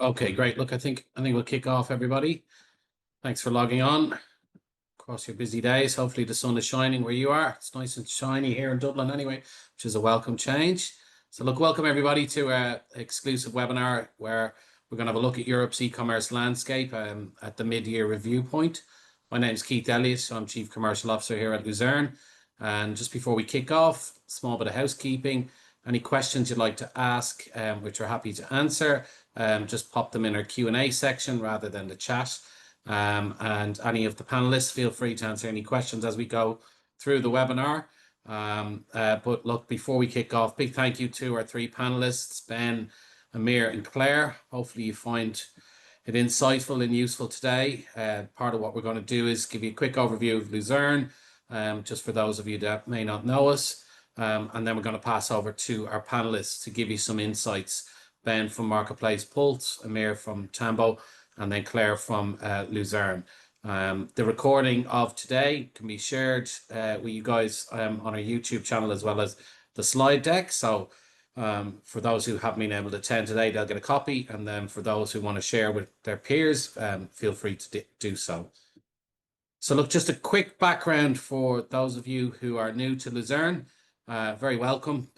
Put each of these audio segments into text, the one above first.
Okay, great. Look, I think we'll kick off, everybody. Thanks for logging on across your busy days. Hopefully the sun is shining where you are. It's nice and shiny here in Dublin anyway, which is a welcome change. So look, welcome everybody to our exclusive webinar where we're going to have a look at Europe's e-commerce landscape at the mid-year review point. My name is Keith Elliott. I'm Chief Commercial Officer here at Luzern. And just before we kick off, small bit of housekeeping. Any questions you'd like to ask, which we're happy to answer, just pop them in our Q&A section rather than the chat. And any of the panelists, feel free to answer any questions as we go through the webinar. But look, before we kick off, big thank you to our three panelists, Ben, Amir and Claire. Hopefully you find it insightful and useful today. Part of what we're going to do is give you a quick overview of Luzern, just for those of you that may not know us. And then we're going to pass over to our panelists to give you some insights. Ben from Marketplace Pulse, Amir from Tambo, and then Claire from Luzern. The recording of today can be shared with you guys on our YouTube channel as well as the slide deck. So for those who haven't been able to attend today, they'll get a copy. And then for those who want to share with their peers, feel free to do so. So look, just a quick background for those of you who are new to Luzern. Very welcome.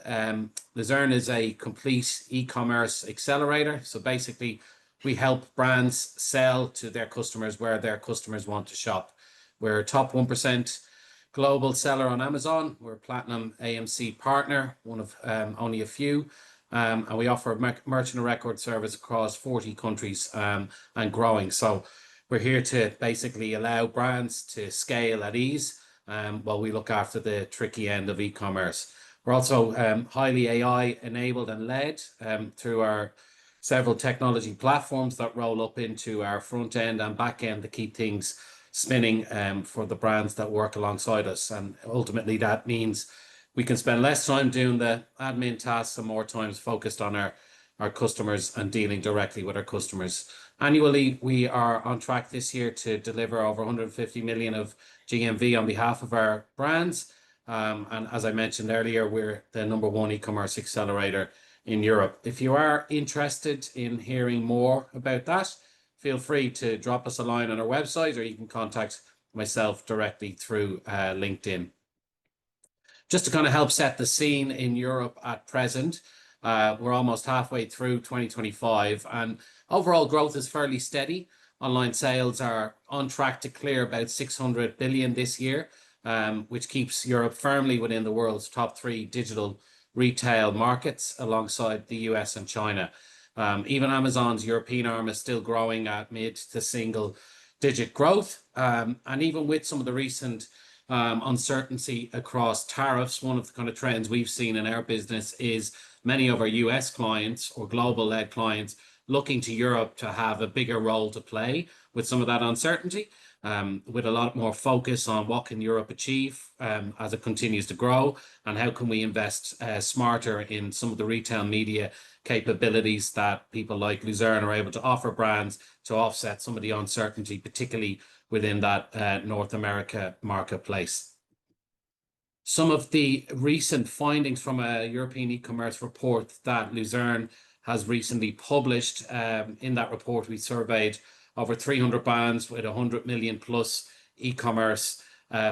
Luzern is a complete e-commerce accelerator. So basically, we help brands sell to their customers where their customers want to shop. We're a top 1% global seller on Amazon. We're a Platinum AMC partner, one of only a few. And we offer a merchant of record service across 40 countries and growing. So we're here to basically allow brands to scale at ease while we look after the tricky end of e-commerce. We're also highly AI enabled and led through our several technology platforms that roll up into our front end and back end to keep things spinning for the brands that work alongside us. And ultimately that means we can spend less time doing the admin tasks and more times focused on our customers and dealing directly with our customers. Annually, we are on track this year to deliver over 150 million of GMV on behalf of our brands. And as I mentioned earlier, we're the #1 e-commerce accelerator in Europe. If you are interested in hearing more about that, feel free to drop us a line on our website, or you can contact myself directly through LinkedIn. Just to kind of help set the scene in Europe at present, we're almost halfway through 2025 and overall growth is fairly steady. Online sales are on track to clear about 600 billion this year, which keeps Europe firmly within the world's top 3 digital retail markets alongside the US and China. Even Amazon's European arm is still growing at mid to single digit growth. And even with some of the recent uncertainty across tariffs, one of the kind of trends we've seen in our business is many of our US clients or global led clients looking to Europe to have a bigger role to play with some of that uncertainty, with a lot more focus on what can Europe achieve as it continues to grow, and how can we invest smarter in some of the retail media capabilities that people like Luzern are able to offer brands to offset some of the uncertainty, particularly within that North America marketplace. Some of the recent findings from a European e-commerce report that Luzern has recently published. In that report, we surveyed over 300 brands with 100 million plus e-commerce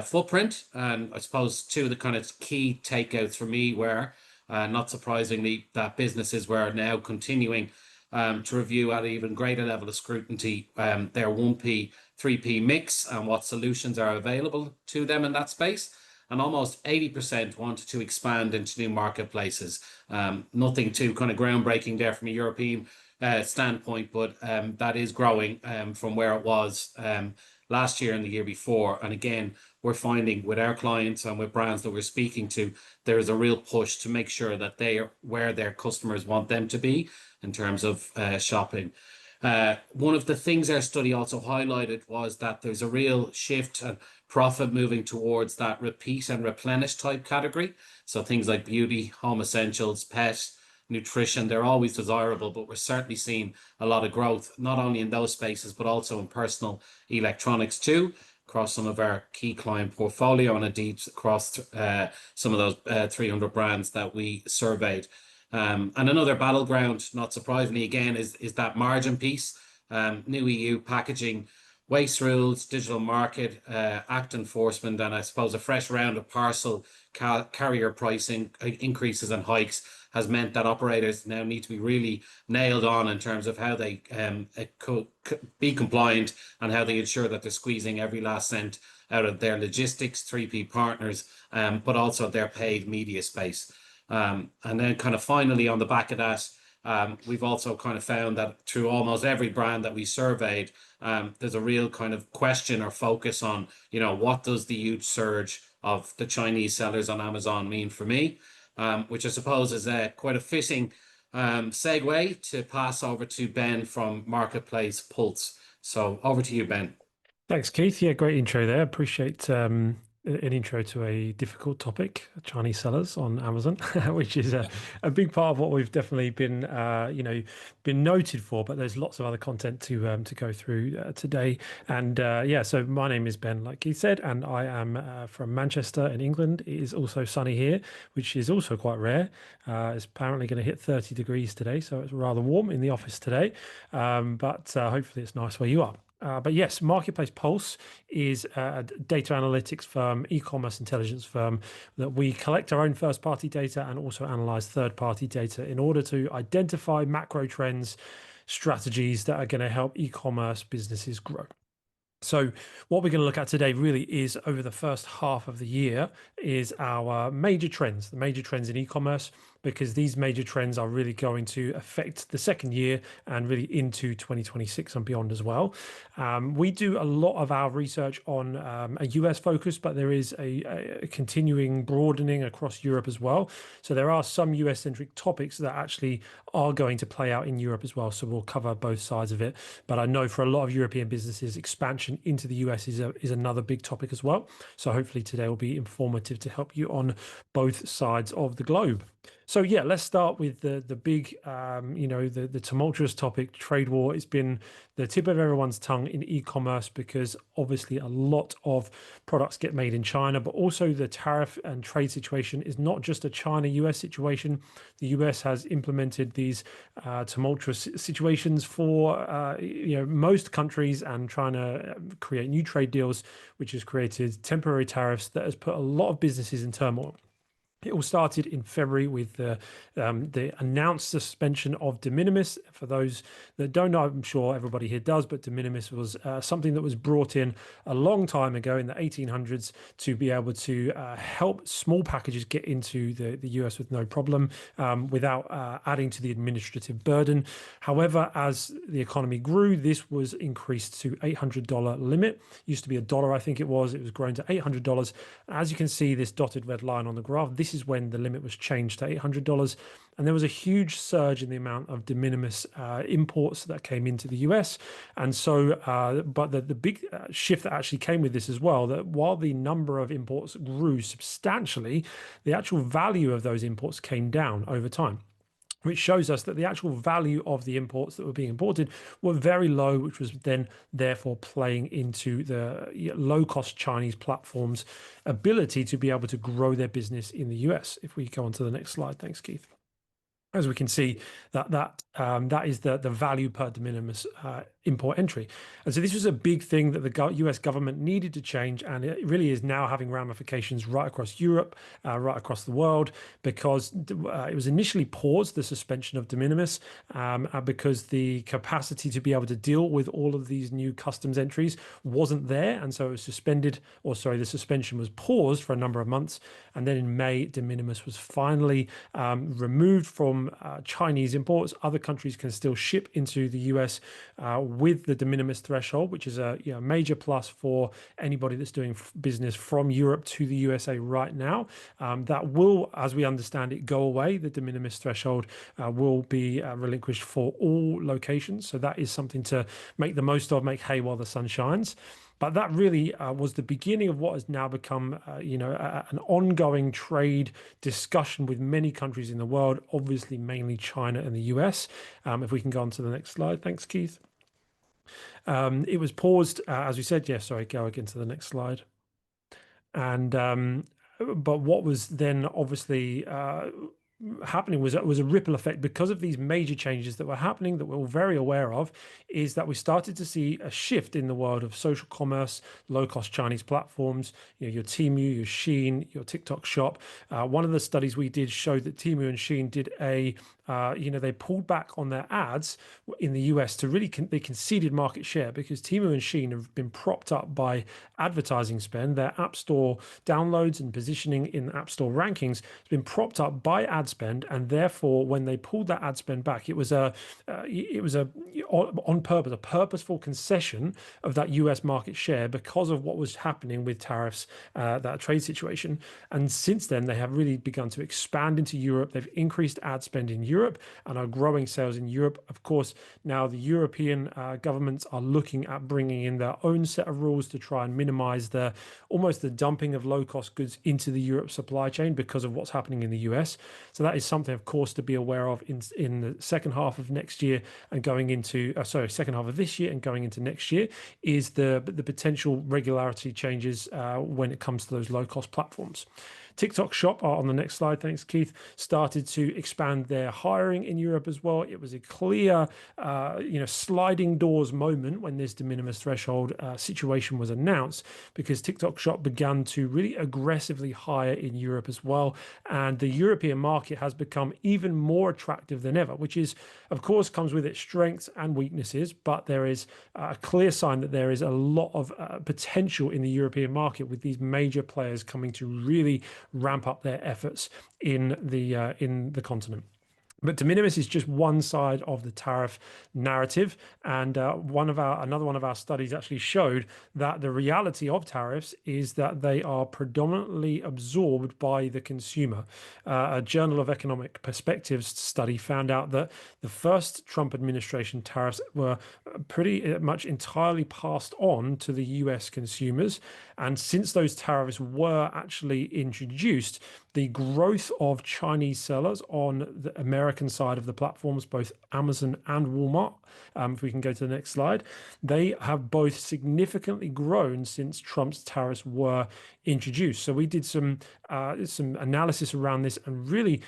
footprint. And I suppose two of the kind of key takeouts for me were, not surprisingly, that businesses were now continuing to review at an even greater level of scrutiny their 1P, 3P mix and what solutions are available to them in that space. And almost 80% wanted to expand into new marketplaces. Nothing too kind of groundbreaking there from a European standpoint, but that is growing from where it was last year and the year before. And again, we're finding with our clients and with brands that we're speaking to, there is a real push to make sure that they are where their customers want them to be in terms of shopping. One of the things our study also highlighted was that there's a real shift and profit moving towards that repeat and replenish type category. So things like beauty, home essentials, pet, nutrition, they're always desirable, but we're certainly seeing a lot of growth, not only in those spaces, but also in personal electronics too, across some of our key client portfolio and indeed across some of those 300 brands that we surveyed. And another battleground, not surprisingly, again, is that margin piece. New EU packaging, waste rules, digital market, act enforcement, and I suppose a fresh round of parcel carrier pricing increases and hikes has meant that operators now need to be really nailed on in terms of how they be compliant and how they ensure that they're squeezing every last cent out of their logistics, 3P partners, but also their paid media space. And then kind of finally on the back of that, we've also kind of found that through almost every brand that we surveyed, there's a real kind of question or focus on, what does the huge surge of the Chinese sellers on Amazon mean for me? Which I suppose is quite a fitting segue to pass over to Ben from Marketplace Pulse. So over to you, Ben. Thanks, Keith. Yeah, great intro there. Appreciate an intro to a difficult topic, Chinese sellers on Amazon, which is a big part of what we've definitely been noted for. But there's lots of other content to go through today. And yeah, so my name is Ben, like Keith said, and I am from Manchester in England. It is also sunny here, which is also quite rare. It's apparently going to hit 30 degrees today, so it's rather warm in the office today. But hopefully it's nice where you are. But yes, Marketplace Pulse is a data analytics firm, e-commerce intelligence firm that we collect our own first-party data and also analyze third-party data in order to identify macro trends, strategies that are going to help e-commerce businesses grow. So what we're going to look at today really is over the first half of the year is our major trends, the major trends in e-commerce, because these major trends are really going to affect the second year and really into 2026 and beyond as well. We do a lot of our research on a US focus, but there is a continuing broadening across Europe as well. So there are some US centric topics that actually are going to play out in Europe as well. So we'll cover both sides of it. But I know for a lot of European businesses, expansion into the US is another big topic as well. So hopefully today will be informative to help you on both sides of the globe. So yeah, let's start with the big, the tumultuous topic, trade war. It's been the tip of everyone's tongue in e-commerce because obviously a lot of products get made in China, but also the tariff and trade situation is not just a China-US situation. The US has implemented these tumultuous situations for most countries and trying to create new trade deals, which has created temporary tariffs that has put a lot of businesses in turmoil. It all started in February with the announced suspension of de minimis. For those that don't know, I'm sure everybody here does, but de minimis was something that was brought in a long time ago in the 1800s to be able to help small packages get into the US with no problem without adding to the administrative burden. However, as the economy grew, this was increased to $800 limit. Used to be $1, I think it was. It was grown to $800. As you can see, this dotted red line on the graph, this is when the limit was changed to $800. And there was a huge surge in the amount of de minimis imports that came into the US. And so, but the big shift that actually came with this as well, that while the number of imports grew substantially, the actual value of those imports came down over time, which shows us that the actual value of the imports that were being imported were very low, which was then therefore playing into the low-cost Chinese platforms' ability to be able to grow their business in the US. If we go on to the next slide. Thanks, Keith. As we can see, that is the value per de minimis import entry. And so this was a big thing that the US government needed to change, and it really is now having ramifications right across Europe, right across the world, because it was initially paused, the suspension of de minimis, because the capacity to be able to deal with all of these new customs entries wasn't there. And so it was suspended, or sorry, the suspension was paused for a number of months. And then in May, de minimis was finally removed from Chinese imports. Other countries can still ship into the US with the de minimis threshold, which is a major plus for anybody that's doing business from Europe to the USA right now. That will, as we understand it, go away. The de minimis threshold will be relinquished for all locations. So that is something to make the most of, make hay while the sun shines. But that really was the beginning of what has now become, an ongoing trade discussion with many countries in the world, obviously mainly China and the US. If we can go on to the next slide. Thanks, Keith. It was paused, as we said. Yeah, sorry, go again to the next slide. And but what was then obviously happening was a ripple effect because of these major changes that were happening that we're all very aware of, is that we started to see a shift in the world of social commerce, low-cost Chinese platforms, your Temu, your Shein, your TikTok shop. One of the studies we did showed that Temu and Shein did they pulled back on their ads in the US to really they conceded market share because Temu and Shein have been propped up by advertising spend. Their app store downloads and positioning in app store rankings has been propped up by ad spend, and therefore when they pulled that ad spend back, it was a on purpose, a purposeful concession of that US market share because of what was happening with tariffs, that trade situation. And since then, they have really begun to expand into Europe. They've increased ad spend in Europe and are growing sales in Europe. Of course, now the European governments are looking at bringing in their own set of rules to try and minimize almost the dumping of low-cost goods into the Europe supply chain because of what's happening in the US. So that is something, of course, to be aware of in the second half of next year and going into second half of this year and going into next year, is the potential regularity changes when it comes to those low-cost platforms. TikTok Shop, on the next slide, thanks Keith, started to expand their hiring in Europe as well. It was a clear, sliding doors moment when this de minimis threshold situation was announced, because TikTok Shop began to really aggressively hire in Europe as well. And the European market has become even more attractive than ever, which is, of course, comes with its strengths and weaknesses, but there is a clear sign that there is a lot of potential in the European market with these major players coming to really ramp up their efforts in the continent. But de minimis is just one side of the tariff narrative, and another one of our studies actually showed that the reality of tariffs is that they are predominantly absorbed by the consumer. A Journal of Economic Perspectives study found out that the first Trump administration tariffs were pretty much entirely passed on to the US consumers, and since those tariffs were actually introduced, the growth of Chinese sellers on the American side of the platforms, both Amazon and Walmart, if we can go to the next slide, they have both significantly grown since Trump's tariffs were introduced. So we did some analysis around this and really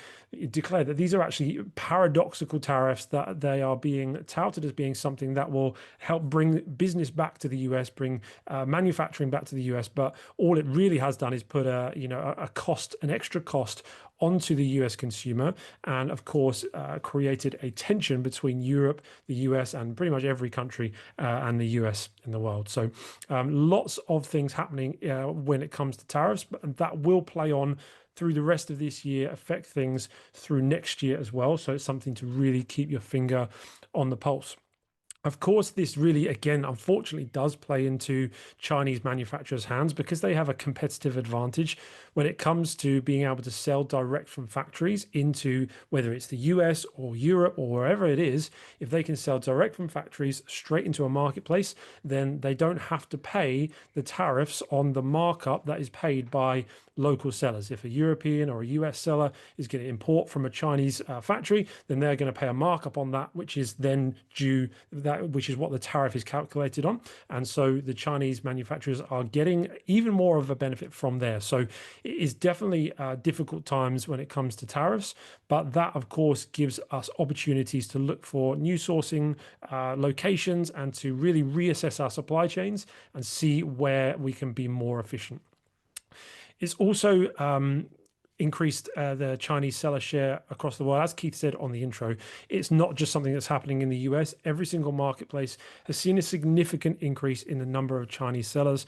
declared that these are actually paradoxical tariffs, that they are being touted as being something that will help bring business back to the US, bring manufacturing back to the US, but all it really has done is put an extra cost onto the US consumer, and of course created a tension between Europe, the US, and pretty much every country and the US in the world. So lots of things happening when it comes to tariffs, but that will play on through the rest of this year, affect things through next year as well. So it's something to really keep your finger on the pulse. Of course, this really, again, unfortunately does play into Chinese manufacturers' hands because they have a competitive advantage when it comes to being able to sell direct from factories into, whether it's the US or Europe or wherever it is. If they can sell direct from factories straight into a marketplace, then they don't have to pay the tariffs on the markup that is paid by local sellers. If a European or a US seller is going to import from a Chinese factory, then they're going to pay a markup on that, which is then which is what the tariff is calculated on. And so the Chinese manufacturers are getting even more of a benefit from there. So it is definitely difficult times when it comes to tariffs, but that of course gives us opportunities to look for new sourcing locations and to really reassess our supply chains and see where we can be more efficient. It's also increased the Chinese seller share across the world. As Keith said on the intro, it's not just something that's happening in the US. Every single marketplace has seen a significant increase in the number of Chinese sellers.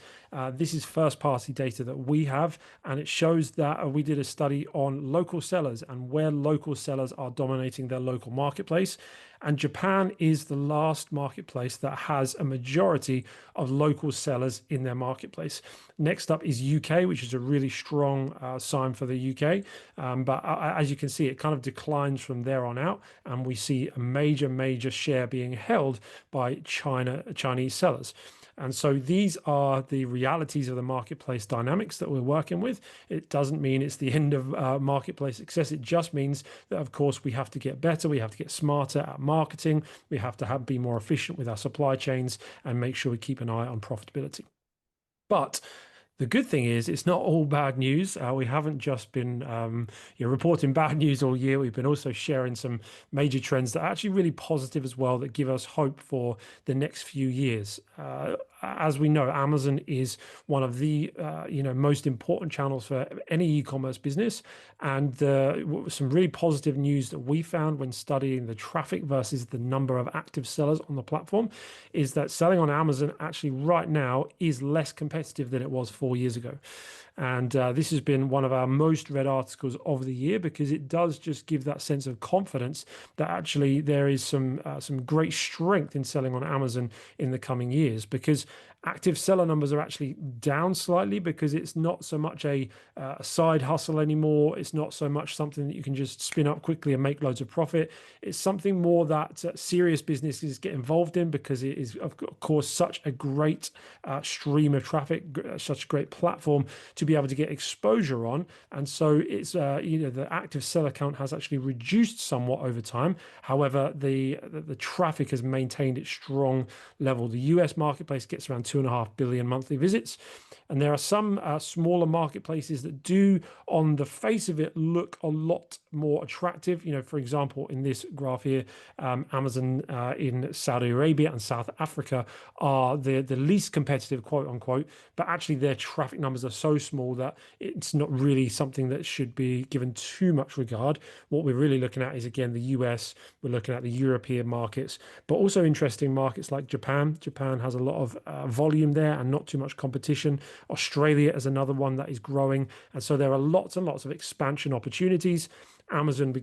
This is first-party data that we have, and it shows that we did a study on local sellers and where local sellers are dominating their local marketplace. And Japan is the last marketplace that has a majority of local sellers in their marketplace. Next up is UK, which is a really strong sign for the UK. But as you can see, it kind of declines from there on out. And we see a major share being held by Chinese sellers. And so these are the realities of the marketplace dynamics that we're working with. It doesn't mean it's the end of marketplace success. It just means that, of course, we have to get better. We have to get smarter at marketing. We have to be more efficient with our supply chains and make sure we keep an eye on profitability. But The good thing is it's not all bad news. We haven't just been reporting bad news all year. We've been also sharing some major trends that are actually really positive as well, that give us hope for the next few years. As we know, Amazon is one of the most important channels for any e-commerce business, and some really positive news that we found when studying the traffic versus the number of active sellers on the platform is that selling on Amazon actually right now is less competitive than it was 4 years ago. And this has been one of our most read articles of the year, because it does just give that sense of confidence that actually there is some great strength in selling on Amazon in the coming years, because active seller numbers are actually down slightly, because it's not so much a side hustle anymore. It's not so much something that you can just spin up quickly and make loads of profit. It's something more that serious businesses get involved in, because it is, of course, such a great stream of traffic, such a great platform to be able to get exposure on. And so it's the active seller count has actually reduced somewhat over time. However, the traffic has maintained its strong level. The US marketplace gets around 2.5 billion monthly visits, and there are some smaller marketplaces that do, on the face of it, look a lot more attractive. For example, in this graph here, Amazon in Saudi Arabia and South Africa are the least competitive, quote unquote, but actually their traffic numbers are so small that it's not really something that should be given too much regard. What we're really looking at is, again, the US, we're looking at the European markets, but also interesting markets like Japan. Japan has a lot of volume there and not too much competition. Australia is another one that is growing. And so there are lots and lots of expansion opportunities. Amazon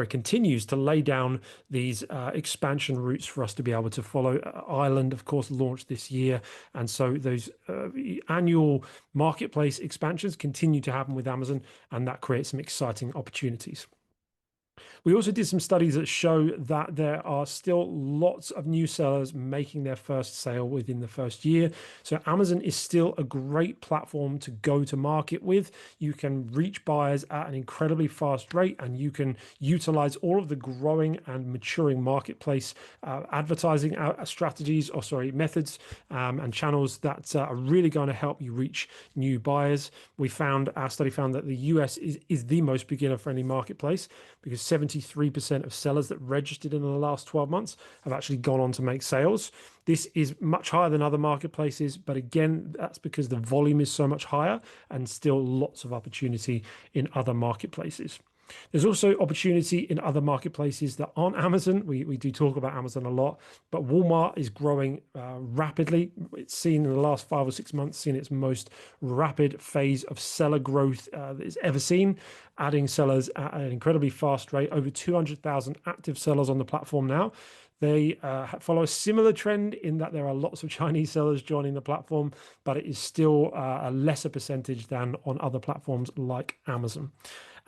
continues to lay down these expansion routes for us to be able to follow. Ireland, of course, launched this year. And so those annual marketplace expansions continue to happen with Amazon, and that creates some exciting opportunities. We also did some studies that show that there are still lots of new sellers making their first sale within the first year. So Amazon is still a great platform to go to market with. You can reach buyers at an incredibly fast rate, and you can utilize all of the growing and maturing marketplace advertising strategies, methods and channels that are really going to help you reach new buyers. Our study found that the US is the most beginner-friendly marketplace, because 73% of sellers that registered in the last 12 months have actually gone on to make sales. This is much higher than other marketplaces, but again, that's because the volume is so much higher, and still lots of opportunity in other marketplaces. There's also opportunity in other marketplaces that aren't Amazon. We do talk about Amazon a lot, but Walmart is growing rapidly. It's seen in the last 5 or 6 months, seen its most rapid phase of seller growth that it's ever seen, adding sellers at an incredibly fast rate. Over 200,000 active sellers on the platform now. They follow a similar trend in that there are lots of Chinese sellers joining the platform, but it is still a lesser percentage than on other platforms like Amazon.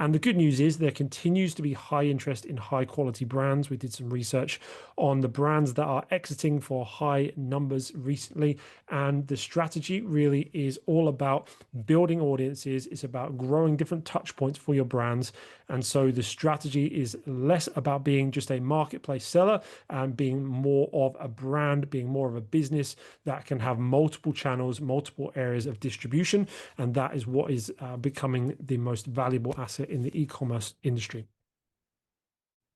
And the good news is there continues to be high interest in high quality brands. We did some research on the brands that are exiting for high numbers recently. And the strategy really is all about building audiences. It's about growing different touch points for your brands. And so the strategy is less about being just a marketplace seller and being more of a brand, being more of a business that can have multiple channels, multiple areas of distribution. And that is what is becoming the most valuable asset in the e-commerce industry.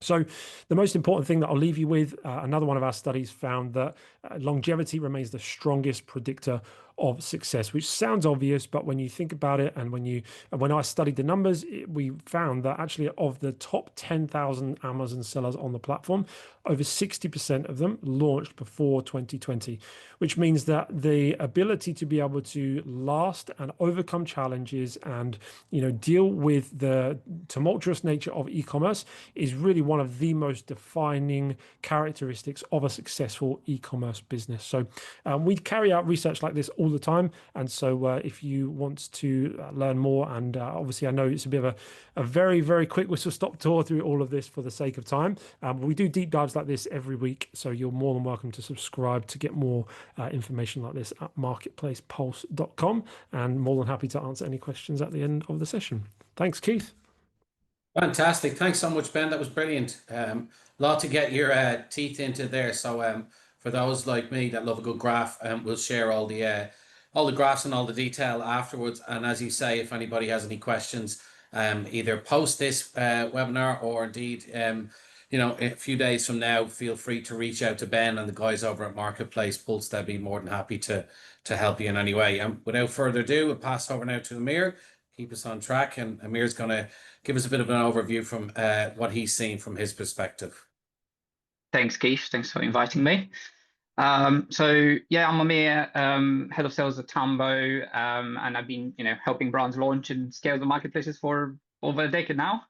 So the most important thing that I'll leave you with, another one of our studies found that longevity remains the strongest predictor of success, which sounds obvious, but when you think about it, and when I studied the numbers, we found that actually of the top 10,000 Amazon sellers on the platform, over 60% of them launched before 2020, which means that the ability to be able to last and overcome challenges and deal with the tumultuous nature of e-commerce is really one of the most defining characteristics of a successful e-commerce business. So we carry out research like this all the time, and so if you want to learn more, and obviously I know it's a bit of a very, very quick whistle stop tour through all of this for the sake of time, we do deep dives like this every week, so you're more than welcome to subscribe to get more information like this at marketplacepulse.com, and more than happy to answer any questions at the end of the session. Thanks, Keith. Fantastic. Thanks so much, Ben. That was brilliant. Lot to get your teeth into there. So for those like me that love a good graph, we'll share all all the graphs and all the detail afterwards. And as you say, if anybody has any questions, either post this webinar or indeed, a few days from now, feel free to reach out to Ben and the guys over at Marketplace Pulse. They'll be more than happy to help you in any way. And without further ado, we'll pass over now to Amir. Keep us on track, and Amir's going to give us a bit of an overview from what he's seen from his perspective. Thanks, Keith. Thanks for inviting me. So yeah, I'm Amir, head of sales at Tambo, and I've been, helping brands launch and scale the marketplaces for over a decade now.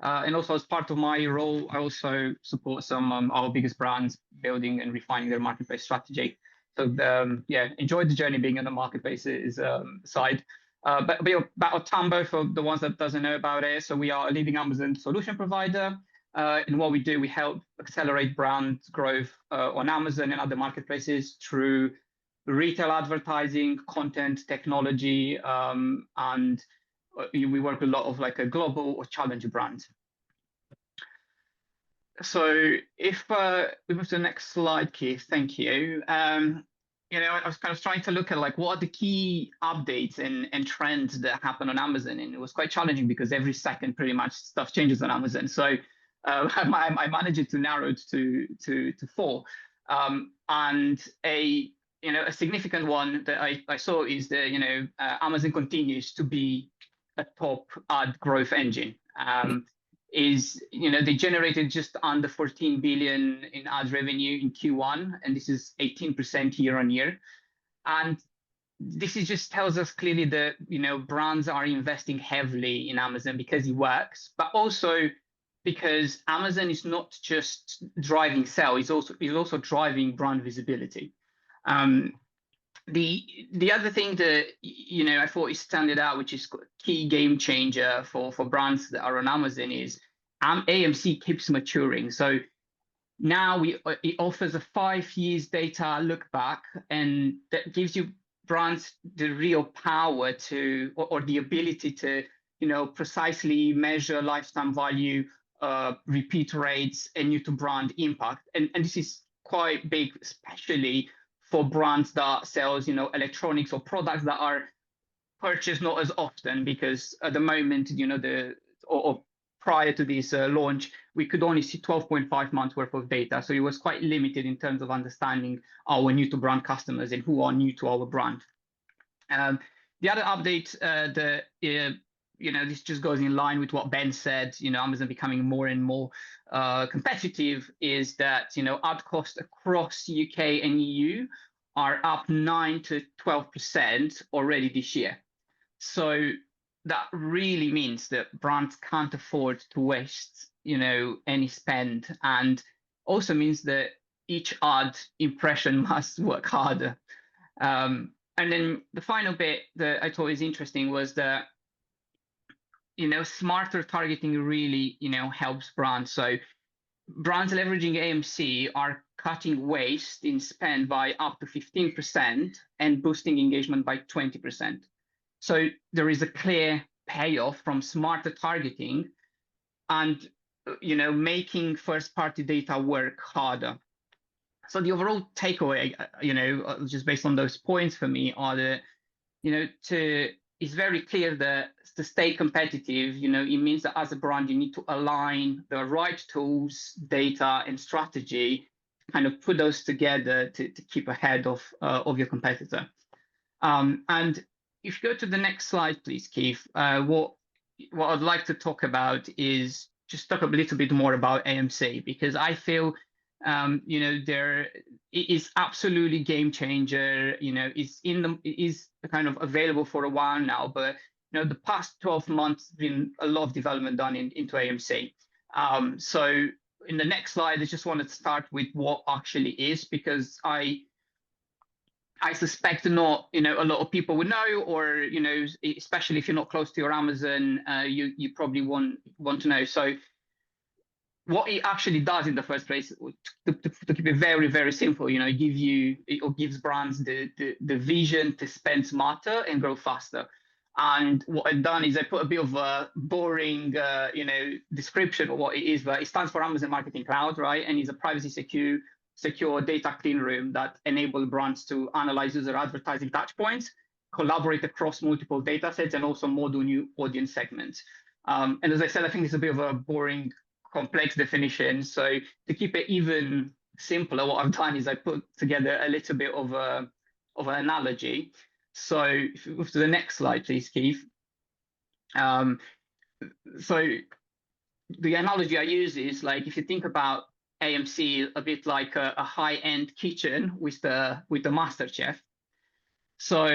And also as part of my role, I also support some our biggest brands building and refining their marketplace strategy. So yeah, enjoyed the journey being on the marketplaces side. But about Tambo, for the ones that doesn't know about it, so we are a leading Amazon solution provider. And what we do, we help accelerate brand growth on Amazon and other marketplaces through retail advertising, content, technology, and we work with a lot of like a global or challenger brands. So if we move to the next slide, Keith, thank you. I was kind of trying to look at like what are the key updates and trends that happen on Amazon, and it was quite challenging because every second pretty much stuff changes on Amazon. So I managed to narrow it to four, and a significant one that I saw is that Amazon continues to be a top ad growth engine. They generated just under 14 billion in ad revenue in Q1, and this is 18% year on year. And this just tells us clearly that brands are investing heavily in Amazon because it works, but also because Amazon is not just driving sales; it's also driving brand visibility. The other thing that I thought is standing out, which is a key game changer for brands that are on Amazon, is AMC keeps maturing. So now it offers a 5 years data look back, and that gives you brands the real power or the ability to precisely measure lifetime value, repeat rates, and new to brand impact. And this is quite big, especially for brands that sells electronics or products that are purchased not as often, because at the moment or prior to this launch, we could only see 12.5 months worth of data. So it was quite limited in terms of understanding our new to brand customers and who are new to our brand. The other update this just goes in line with what Ben said, Amazon becoming more and more competitive, is that, ad costs across UK and EU are up 9 to 12% already this year. So that really means that brands can't afford to waste, any spend, and also means that each ad impression must work harder. And then the final bit that I thought is interesting was that, smarter targeting really, helps brands. So brands leveraging AMC are cutting waste in spend by up to 15% and boosting engagement by 20%. So there is a clear payoff from smarter targeting and, making first-party data work harder. So the overall takeaway, just based on those points for me, are that, it's very clear that to stay competitive, it means that as a brand, you need to align the right tools, data, and strategy, kind of put those together to keep ahead of your competitor. And if you go to the next slide, please, Keith, what I'd like to talk about is just talk a little bit more about AMC, because I feel it is absolutely game changer. It is kind of available for a while now, but the past 12 months been a lot of development done into AMC. So in the next slide, I just wanted to start with what actually is, because I suspect not a lot of people would know, or especially if you're not close to your Amazon, you probably want to know. So what it actually does in the first place, to keep it very, very simple, it gives brands the vision to spend smarter and grow faster. And what I've done is I put a bit of a boring, description of what it is, but it stands for Amazon Marketing Cloud, right? And it's a privacy secure data clean room that enables brands to analyze user advertising touch points collaborate across multiple data sets and also model new audience segments. And as I said, I think it's a bit of a boring, complex definition. So to keep it even simpler, what I've done is I put together a little bit of an analogy. So if you move to the next slide, please, Keith. So the analogy I use is like, if you think about AMC a bit like a high-end kitchen with the master chef. So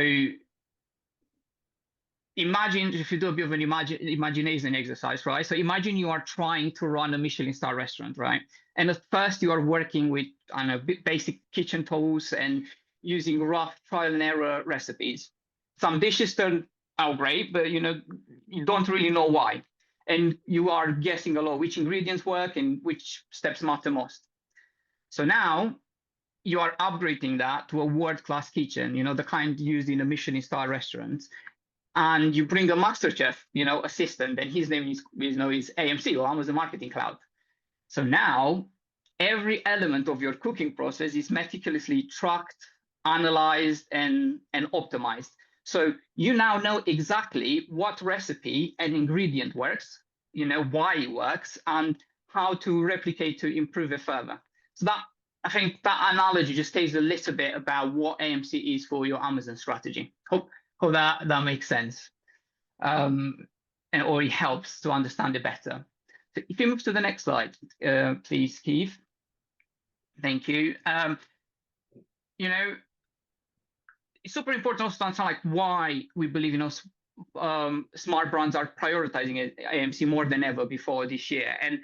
imagine, if you do a bit of an imagination exercise, right? So imagine you are trying to run a Michelin star restaurant, right? And at first you are working with, I don't know, basic kitchen tools and using rough trial and error recipes. Some dishes turn out great, but you don't really know why. And you are guessing a lot which ingredients work and which steps matter most. So now you are upgrading that to a world-class kitchen, the kind used in a Michelin star restaurant. And you bring a master chef, assistant, and his name is AMC, or Amazon Marketing Cloud. So now every element of your cooking process is meticulously tracked, analyzed, and optimized. So you now know exactly what recipe and ingredient works, why it works, and how to replicate to improve it further. So that, I think that analogy just tells a little bit about what AMC is for your Amazon strategy. Hope that makes sense, or it helps to understand it better. So if you move to the next slide, please, Keith. Thank you. It's super important also to understand like why we believe smart brands are prioritizing AMC more than ever before this year. And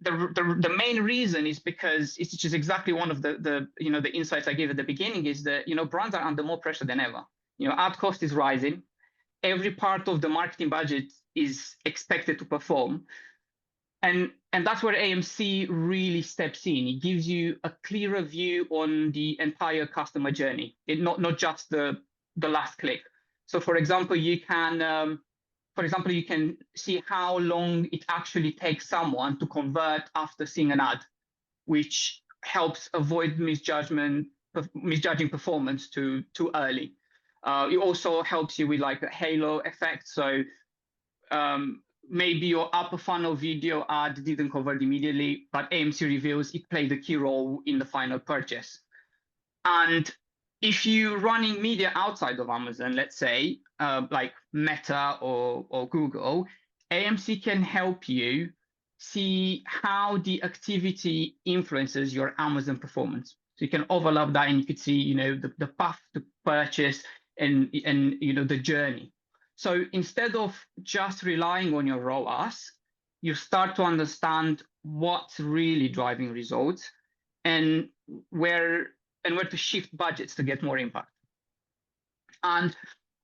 the main reason is because it's just exactly one of the insights I gave at the beginning is that brands are under more pressure than ever. Ad cost is rising. Every part of the marketing budget is expected to perform. And that's where AMC really steps in. It gives you a clearer view on the entire customer journey, not just the last click. So, for example, you can see how long it actually takes someone to convert after seeing an ad, which helps avoid misjudging performance too early. It also helps you with like a halo effect. So maybe your upper funnel video ad didn't convert immediately, but AMC reveals it played a key role in the final purchase. And if you're running media outside of Amazon, let's say like Meta or Google, AMC can help you see how the activity influences your Amazon performance. So you can overlap that and you could see, the path to purchase and the journey. So instead of just relying on your ROAS, you start to understand what's really driving results and where to shift budgets to get more impact. And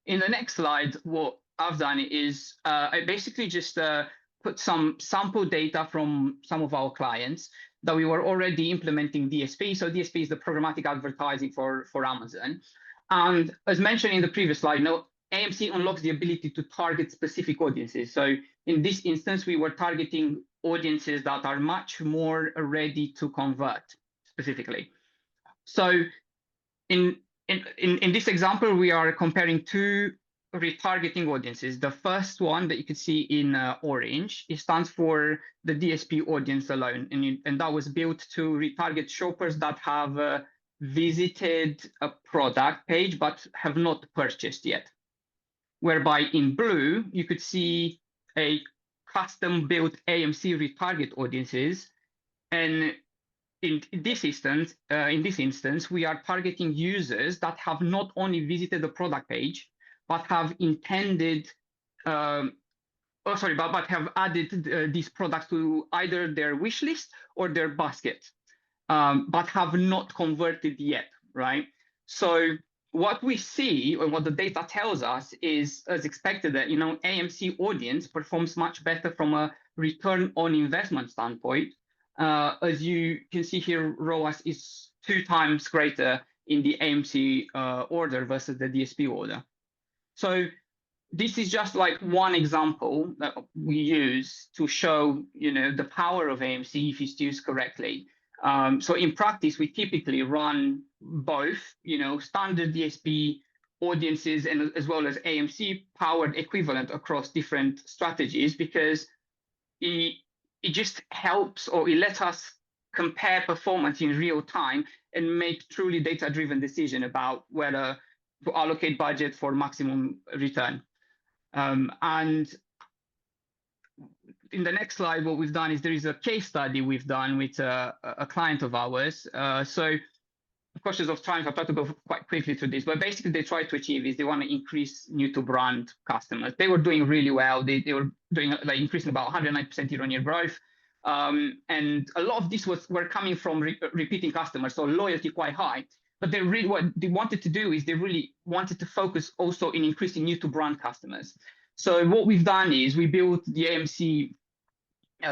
in the next slide, what I've done is I basically just put some sample data from some of our clients that we were already implementing DSP. So DSP is the programmatic advertising for Amazon. And as mentioned in the previous slide, AMC unlocks the ability to target specific audiences. So in this instance, we were targeting audiences that are much more ready to convert specifically. So in this example, we are comparing two retargeting audiences. The first one that you can see in orange, it stands for the DSP audience alone. And that was built to retarget shoppers that have visited a product page but have not purchased yet. Whereby in blue, you could see a custom-built AMC retarget audiences. And in this instance, we are targeting users that have not only visited the product page, but have but have added these products to either their wish list or their basket, but have not converted yet, right? So what we see, or what the data tells us, is, as expected, that AMC audience performs much better from a return on investment standpoint. As you can see here, ROAS is 2 times greater in the AMC order versus the DSP order. So this is just like one example that we use to show, the power of AMC if it's used correctly. So in practice, we typically run both, standard DSP audiences and as well as AMC powered equivalent across different strategies, because it just helps, or it lets us compare performance in real time and make truly data-driven decision about whether to allocate budget for maximum return. And in the next slide, what we've done is there is a case study we've done with a client of ours. So, of course, of time, I'll try to go quite quickly through this, but basically they try to achieve is they want to increase new to brand customers. They were doing really well. They were doing like increasing about 109% year-on-year growth. And a lot of this were coming from repeating customers, so loyalty quite high. But they really, what they wanted to do is they really wanted to focus also in increasing new to brand customers. So what we've done is we built the AMC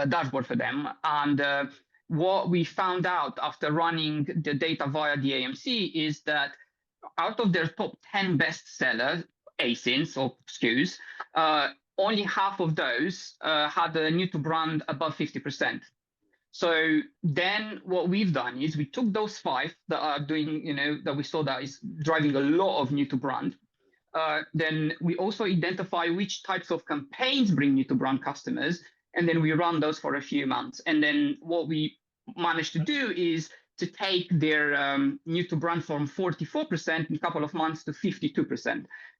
dashboard for them. And what we found out after running the data via the AMC is that out of their top 10 best sellers, ASINs or SKUs, only half of those had a new to brand above 50%. So then what we've done is we took those 5 that are doing, that we saw that is driving a lot of new to brand. Then we also identify which types of campaigns bring new to brand customers, and then we run those for a few months. And then what we managed to do is to take their new to brand from 44% in a couple of months to 52%.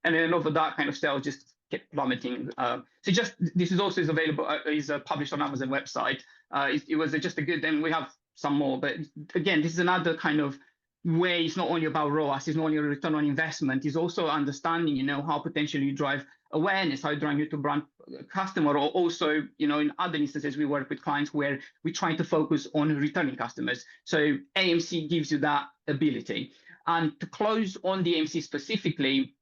And then over that kind of sales just kept plummeting. So this is also available, is published on Amazon website. It was just a good, and we have some more. But again, this is another kind of way. It's not only about ROAS, it's not only a return on investment, it's also understanding, how potentially you drive awareness, how you drive new to brand customer, or also, in other instances, we work with clients where we try to focus on returning customers. So AMC gives you that ability. And to close on the AMC specifically,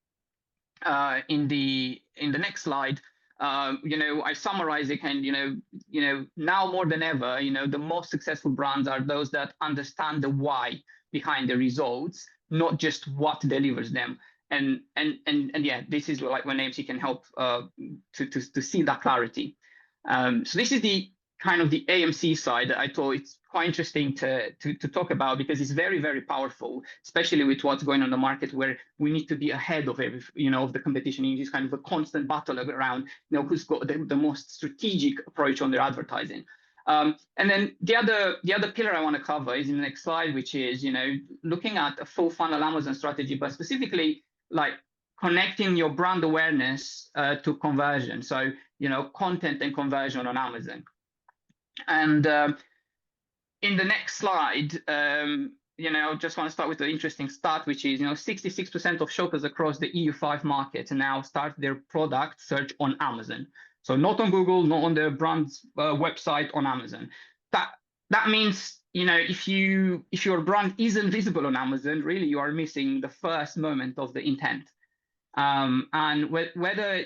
in the next slide, I summarize it, and now more than ever, the most successful brands are those that understand the why behind the results, not just what delivers them. And yeah, this is like when AMC can help to see that clarity. So this is the kind of the AMC side that I thought it's quite interesting to talk about, because it's very, very powerful, especially with what's going on in the market, where we need to be ahead of of the competition. It's kind of a constant battle around, who's got the most strategic approach on their advertising. And then the other pillar I want to cover is in the next slide, which is, looking at a full funnel Amazon strategy, but specifically like connecting your brand awareness to conversion. So, content and conversion on Amazon. And in the next slide, I just want to start with the interesting stat, which is, 66% of shoppers across the EU5 market now start their product search on Amazon. So not on Google, not on the brand's website, on Amazon. That means, if your brand isn't visible on Amazon, really you are missing the first moment of the intent. And whether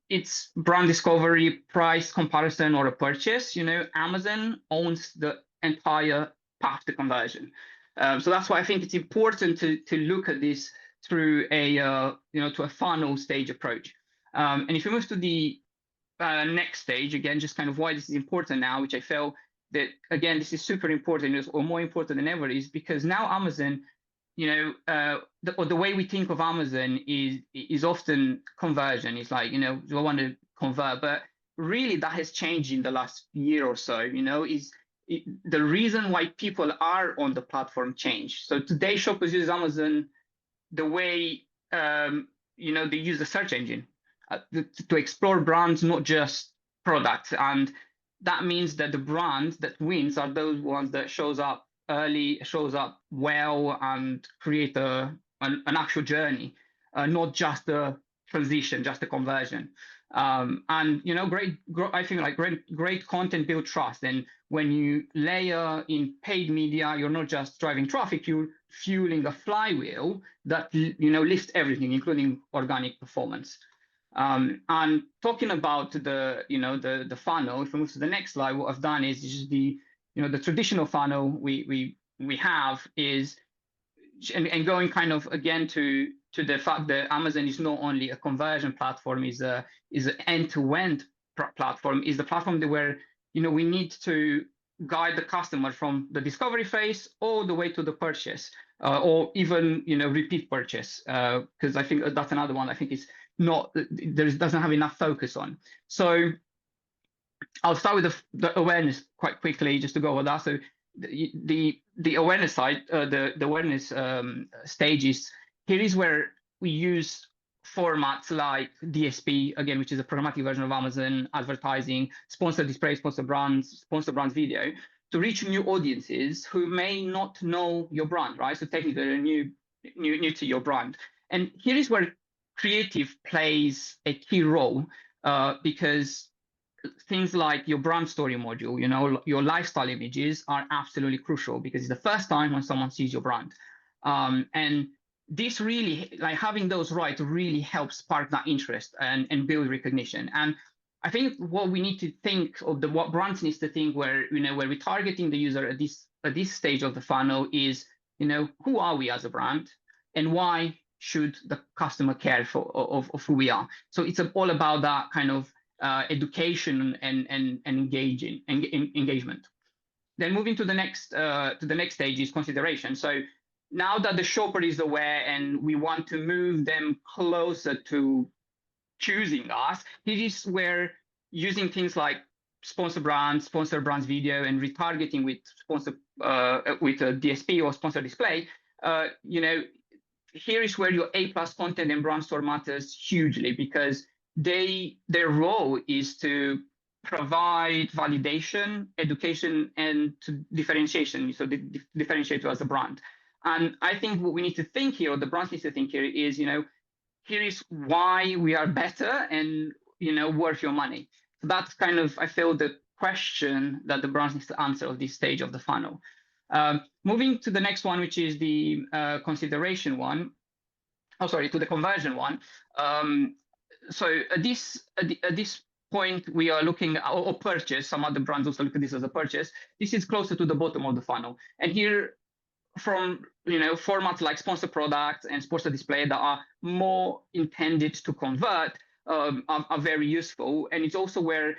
it's brand discovery, price comparison, or a purchase, Amazon owns the entire path to conversion. So that's why I think it's important to look at this through to a funnel stage approach. And if you move to the next stage, again, just kind of why this is important now, which I felt that, again, this is super important, or more important than ever, is because now Amazon, the way we think of Amazon is often conversion. It's like, do I want to convert? But really that has changed in the last year or so, the reason why people are on the platform changed. So today shoppers use Amazon the way, they use the search engine to explore brands, not just products. And that means that the brands that wins are those ones that shows up early, shows up well, and create an actual journey, not just a transition, just a conversion. And I think like great content build trust. And when you layer in paid media, you're not just driving traffic, you're fueling a flywheel that lifts everything, including organic performance. And talking about the funnel, if we move to the next slide, what I've done is just the traditional funnel we have is, and going kind of again to the fact that Amazon is not only a conversion platform, is an end-to-end platform, is the platform where we need to guide the customer from the discovery phase all the way to the purchase, or even repeat purchase, because I think that's another one I think is not doesn't have enough focus on. So I'll start with the awareness quite quickly just to go over that. So the awareness side, the awareness stages, here is where we use formats like DSP, again, which is a programmatic version of Amazon advertising, sponsored display, sponsored brands video, to reach new audiences who may not know your brand, right? So technically they're new to your brand. And here is where creative plays a key role, because things like your brand story module, your lifestyle images are absolutely crucial, because it's the first time when someone sees your brand. And this really, like having those right, really helps spark that interest and build recognition. And I think what we need to think of, what brands needs to think where we're targeting the user at this stage of the funnel is, who are we as a brand, and why should the customer care of who we are? So it's all about that kind of education and engagement. Then moving to the next stage is consideration. So now that the shopper is aware and we want to move them closer to choosing us, it is where using things like sponsored brands video, and retargeting with a DSP or sponsor display, here is where your A+ content and brand store matters hugely, because their role is to provide validation, education, and to differentiation. So they differentiate you as a brand. And I think what we need to think here, or the brands need to think here, is here is why we are better and worth your money. So that's kind of, I feel, the question that the brands need to answer at this stage of the funnel. Moving to the next one, which is the consideration one. Oh, sorry, to the conversion one. So at this point, we are looking at or purchase. Some other brands also look at this as a purchase. This is closer to the bottom of the funnel. And here, from formats like sponsor products and sponsor display that are more intended to convert, are very useful. And it's also where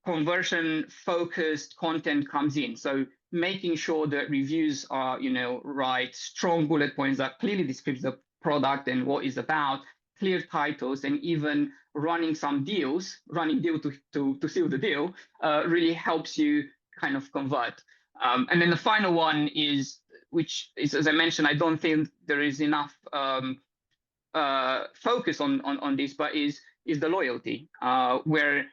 conversion focused content comes in. So making sure that reviews are right, strong bullet points that clearly describes the product and what it's about, clear titles, and even running deal to seal the deal really helps you kind of convert. And then the final one is, which is, as I mentioned, I don't think there is enough focus on this, but is the loyalty, where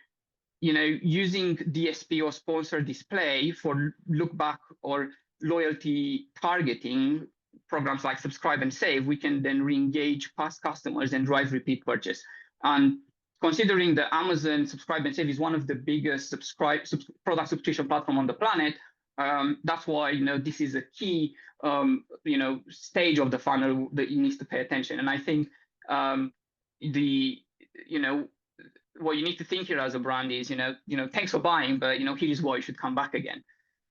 using DSP or sponsor display for look back or loyalty targeting programs like subscribe and save, we can then re-engage past customers and drive repeat purchase. And considering that Amazon subscribe and save is one of the biggest product subscription platform on the planet, that's why this is a key stage of the funnel that you need to pay attention. And I think what you need to think here as a brand is thanks for buying, but here's why you should come back again.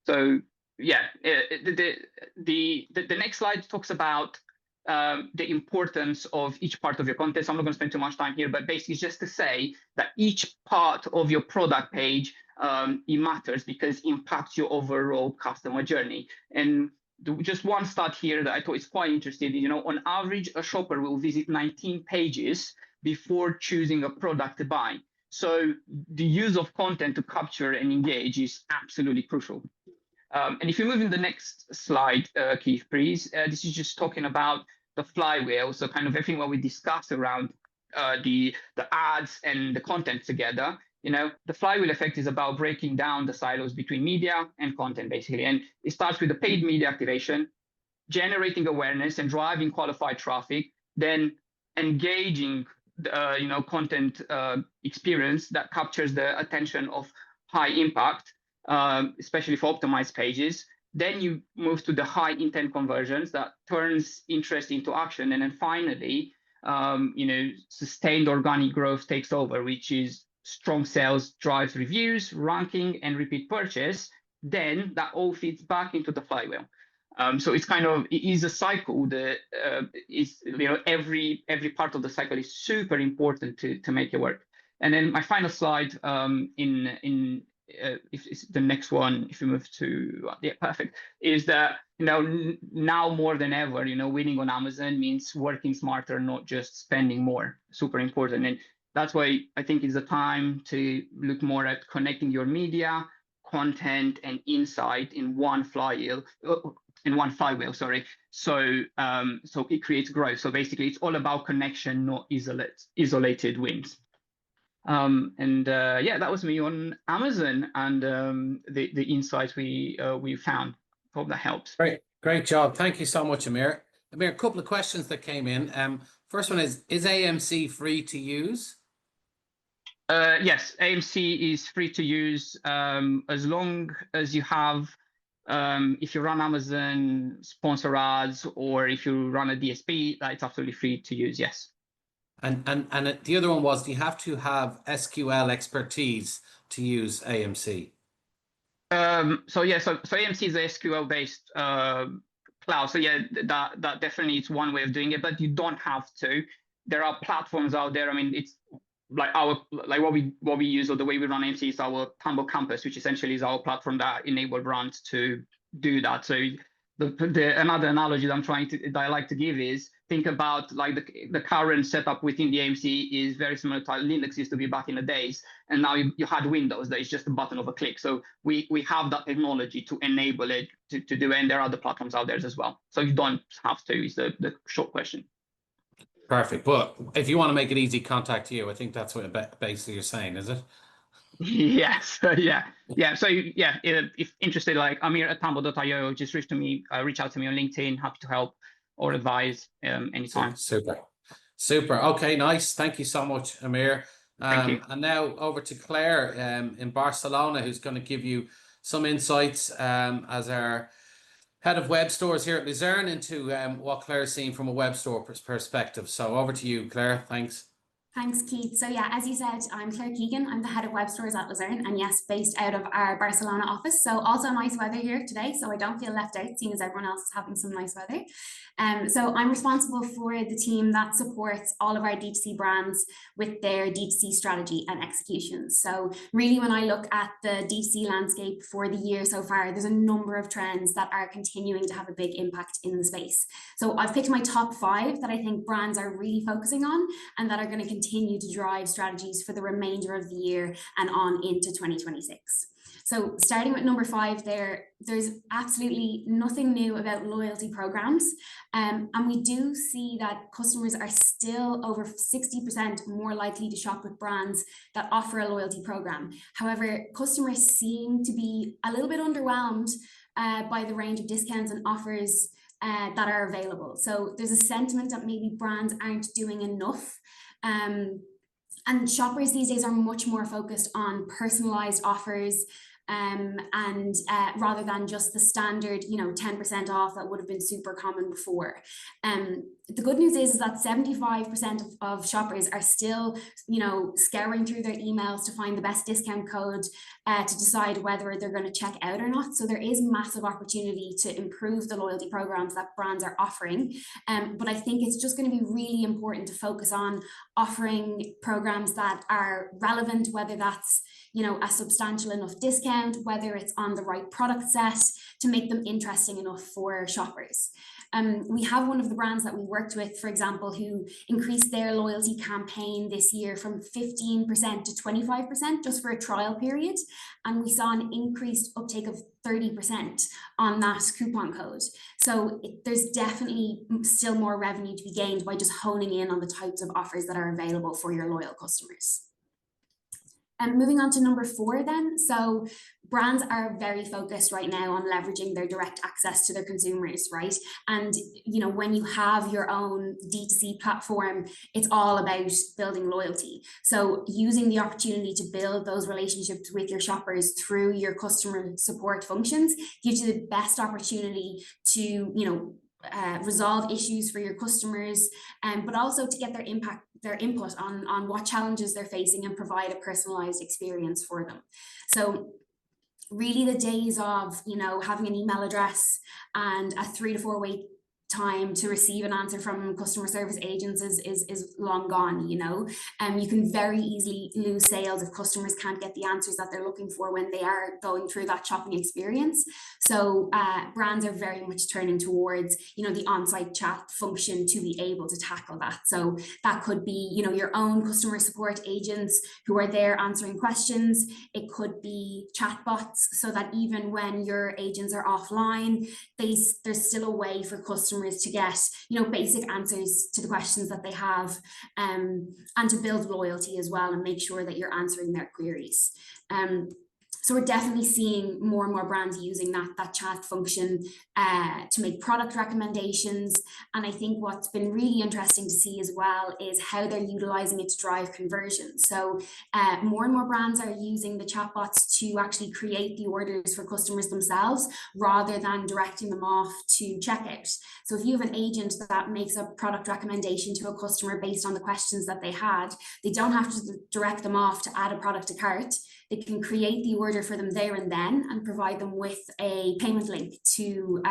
So yeah, the next slide talks about the importance of each part of your content. So I'm not going to spend too much time here, but basically just to say that each part of your product page it matters, because it impacts your overall customer journey. And just one stat here that I thought is quite interesting. On average, a shopper will visit 19 pages before choosing a product to buy. So the use of content to capture and engage is absolutely crucial. And if you move in the next slide, Keith, please, this is just talking about the flywheel. So kind of everything what we discussed around the ads and the content together. The flywheel effect is about breaking down the silos between media and content, basically. And it starts with the paid media activation, generating awareness and driving qualified traffic, then engaging content experience that captures the attention of high impact, especially for optimized pages. Then you move to the high intent conversions that turns interest into action. And then finally, sustained organic growth takes over, which is strong sales drives reviews, ranking, and repeat purchase. Then that all feeds back into the flywheel. So it's it is a cycle that is, every part of the cycle is super important to make it work. And then my final slide in if it's the next one, if we move to yeah, perfect, is that now more than ever, winning on Amazon means working smarter, not just spending more. Super important, and that's why I think it's the time to look more at connecting your media, content, and insight in one flywheel. Sorry. So it creates growth. So basically, it's all about connection, not isolated wins. Yeah, that was me on Amazon and the insights we found. Hope that helps. Great job. Thank you so much, Amir. Amir, a couple of questions that came in. First one is AMC free to use? Yes, AMC is free to use as long as you have, if you run Amazon sponsor ads, or if you run a DSP, it's absolutely free to use, yes. And the other one was, do you have to have SQL expertise to use AMC? So AMC is a SQL based cloud. So yeah, that definitely is one way of doing it, but you don't have to. There are platforms out there. I mean, it's like what we use, or the way we run AMC is our Tambo campus, which essentially is our platform that enable brands to do that. So another analogy that I like to give is, think about like the current setup within the AMC is very similar to how Linux used to be back in the days, and now you had Windows. That is just a button of a click. So we have that technology to enable it to do, and there are other platforms out there as well. So you don't have to, is the short question. Perfect. But if you want to make it easy, contact you. I think that's what basically you're saying, is it? Yes. Yeah. So yeah, if interested, like Amir at tambo.io, just reach out to me on LinkedIn. Happy to help or advise anytime. Super. Okay, nice. Thank you so much, Amir. Thank you. And now over to Claire in Barcelona, who's going to give you some insights as our head of web stores here at Luzern into what Claire's seeing from a web store perspective. So over to you, Claire. Thanks. Thanks, Keith. So yeah, as you said, I'm Claire Keegan. I'm the head of Webstores at Luzern, and yes, based out of our Barcelona office. So also nice weather here today, so I don't feel left out, seeing as everyone else is having some nice weather. So I'm responsible for the team that supports all of our D2C brands with their D2C strategy and execution. So really, when I look at the D2C landscape for the year so far, there's a number of trends that are continuing to have a big impact in the space. So I've picked my top 5 that I think brands are really focusing on and that are going to continue to drive strategies for the remainder of the year and on into 2026. So starting with number 5 there's absolutely nothing new about loyalty programs. And we do see that customers are still over 60% more likely to shop with brands that offer a loyalty program. However, customers seem to be a little bit underwhelmed by the range of discounts and offers that are available. So there's a sentiment that maybe brands aren't doing enough. And shoppers these days are much more focused on personalized offers and rather than just the standard, 10% off that would have been super common before. The good news is that 75% of shoppers are still, scouring through their emails to find the best discount code to decide whether they're going to check out or not. So there is massive opportunity to improve the loyalty programs that brands are offering. But I think it's just going to be really important to focus on offering programs that are relevant, whether that's a substantial enough discount, whether it's on the right product set to make them interesting enough for shoppers. We have one of the brands that we worked with, for example, who increased their loyalty campaign this year from 15% to 25% just for a trial period. And we saw an increased uptake of 30% on that coupon code. So there's definitely still more revenue to be gained by just honing in on the types of offers that are available for your loyal customers. And moving on to number 4 then. So brands are very focused right now on leveraging their direct access to their consumers, right? And, when you have your own D2C platform, it's all about building loyalty. So using the opportunity to build those relationships with your shoppers through your customer support functions gives you the best opportunity to, resolve issues for your customers, but also to get their input on what challenges they're facing and provide a personalized experience for them. So really the days of, having an email address and a 3 to 4 week time to receive an answer from customer service agents is long gone, you know. You can very easily lose sales if customers can't get the answers that they're looking for when they are going through that shopping experience. So brands are very much turning towards, you know, the on-site chat function to be able to tackle that. So that could be, you know, your own customer support agents who are there answering questions. It could be chatbots, so that even when your agents are offline, there's still a way for customers to get, you know, basic answers to the questions that they have, and to build loyalty as well and make sure that you're answering their queries. So we're definitely seeing more and more brands using that chat function to make product recommendations. And I think what's been really interesting to see as well is how they're utilizing it to drive conversion. So more and more brands are using the chatbots to actually create the orders for customers themselves, rather than directing them off to checkout. So if you have an agent that makes a product recommendation to a customer based on the questions that they had, they don't have to direct them off to add a product to cart. They can create the order for them there and then and provide them with a payment link to